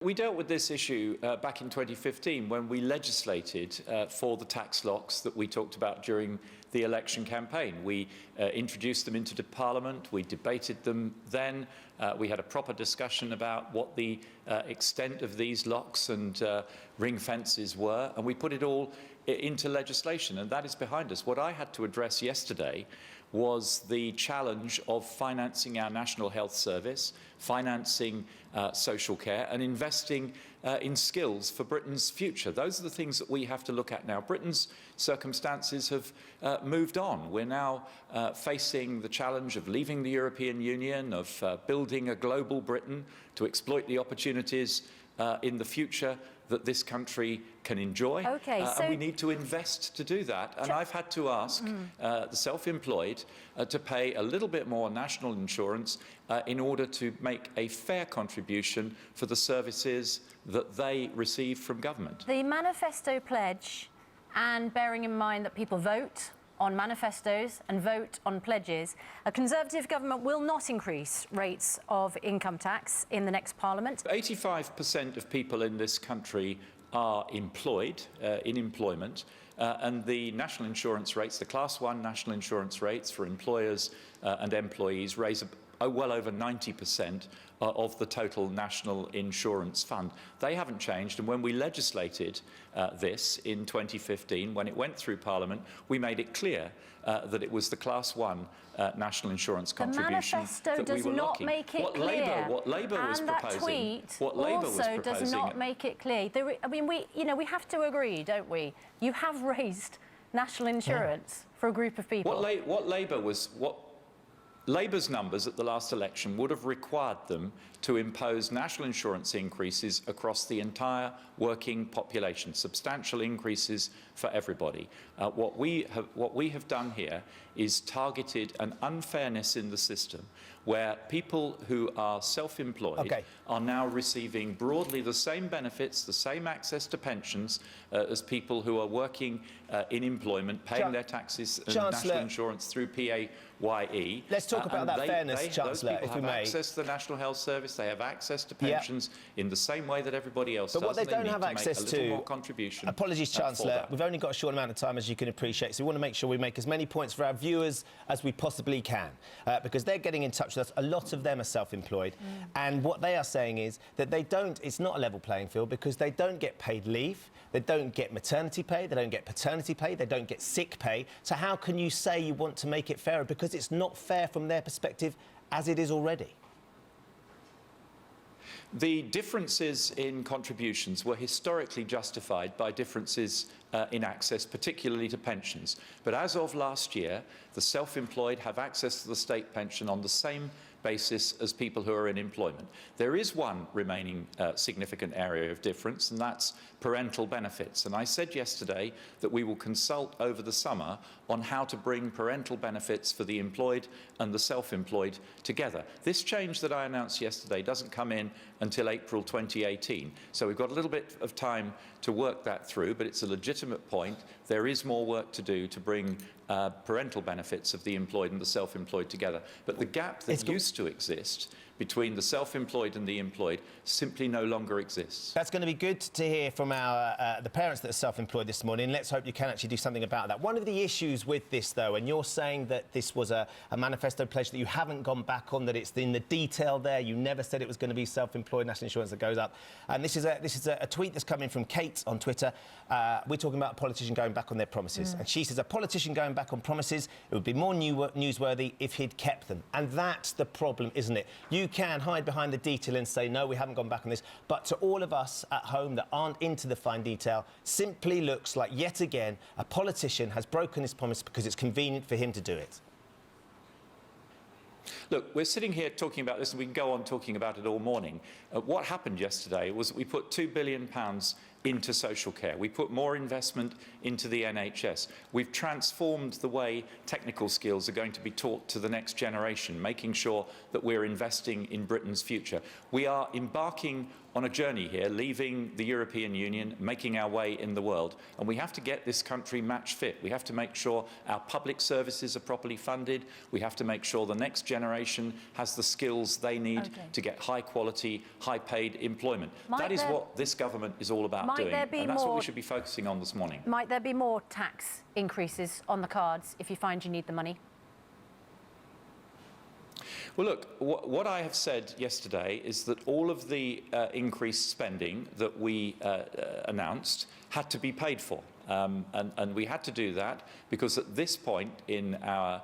We dealt with this issue back in 2015 when we legislated for the tax locks that we talked about during the election campaign. We introduced them into the Parliament, we debated them then, we had a proper discussion about what the extent of these locks and ring fences were, and we put it all into legislation, and that is behind us. What I had to address yesterday was the challenge of financing our National Health Service, financing social care and investing in skills for Britain's future. Those are the things that we have to look at now. Britain's circumstances have moved on. We're now facing the challenge of leaving the European Union, of building a global Britain to exploit the opportunities in the future that this country can enjoy. Okay, so and we need to invest to do that. And I've had to ask the self-employed to pay a little bit more national insurance in order to make a fair contribution for the services that they receive from government. The manifesto pledge, and bearing in mind that people vote on manifestos and vote on pledges, a Conservative government will not increase rates of income tax in the next Parliament. 85% of people in this country are employed, in employment, and the national insurance rates, the Class 1 national insurance rates for employers and employees raise well over 90% of the total national insurance fund. They haven't changed, and when we legislated this in 2015, when it went through Parliament, we made it clear that it was the Class 1 national insurance contribution that we were locking. The manifesto does not make it clear. What Labour was proposing, what Labour was proposing, does not make it clear. I mean, we have to agree, don't we? You have raised national insurance for a group of people. What Labour's numbers at the last election would have required them to impose national insurance increases across the entire working population, substantial increases for everybody. What we have done here is targeted an unfairness in the system where people who are self-employed are now receiving broadly the same benefits, the same access to pensions as people who are working in employment, paying their taxes and national insurance through PAYE. Let's talk about that fairness, Chancellor, if we may. Those people have access to the National Health Service, they have access to pensions in the same way that everybody else does. But what they don't have access to, more contribution. Apologies, Chancellor, we've only got a short amount of time, as you can appreciate, so we want to make sure we make as many points for our viewers as we possibly can, because they're getting in touch with us. A lot of them are self-employed, and what they are saying is that it's not a level playing field because they don't get paid leave, they don't get maternity pay, they don't get paternity pay, they don't get sick pay. So how can you say you want to make it fairer? Because it's not fair from their perspective as it is already. The differences in contributions were historically justified by differences in access, particularly to pensions. But as of last year, the self-employed have access to the state pension on the same basis as people who are in employment. There is one remaining significant area of difference, and that's parental benefits. And I said yesterday that we will consult over the summer on how to bring parental benefits for the employed and the self-employed together. This change that I announced yesterday doesn't come in until April 2018. So we've got a little bit of time to work that through, but it's a legitimate point. There is more work to do to bring parental benefits of the employed and the self-employed together. But the gap that used to exist between the self-employed and the employed simply no longer exists. That's going to be good to hear from the parents that are self-employed this morning. Let's hope you can actually do something about that. One of the issues with this, though, and you're saying that this was a manifesto pledge that you haven't gone back on, that it's in the detail there. You never said it was going to be self-employed national insurance that goes up. And this is a tweet that's coming from Kate on Twitter. We're talking about a politician going back on their promises. And she says, a politician going back on promises, it would be more newsworthy if he'd kept them. And that's the problem, isn't it? You can hide behind the detail and say, no, we haven't gone back on this. But to all of us at home that aren't into the fine detail, simply looks like, yet again, a politician has broken his promise because it's convenient for him to do it. Look, we're sitting here talking about this, and we can go on talking about it all morning. What happened yesterday was that we put £2 billion into social care. We put more investment into the NHS. We've transformed the way technical skills are going to be taught to the next generation, making sure that we're investing in Britain's future. We are embarking on a journey here, leaving the European Union, making our way in the world, and we have to get this country match fit. We have to make sure our public services are properly funded. We have to make sure the next generation has the skills they need to get high quality, high paid employment. That is what this government is all about doing, and that's what we should be focusing on this morning. Might there be more tax increases on the cards if you find you need the money? Well, look, what I have said yesterday is that all of the increased spending that we announced had to be paid for. And we had to do that because at this point in our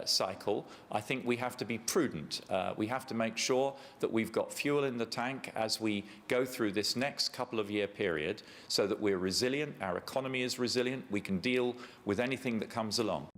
cycle, I think we have to be prudent. We have to make sure that we've got fuel in the tank as we go through this next couple of year period so that we're resilient, our economy is resilient, we can deal with anything that comes along.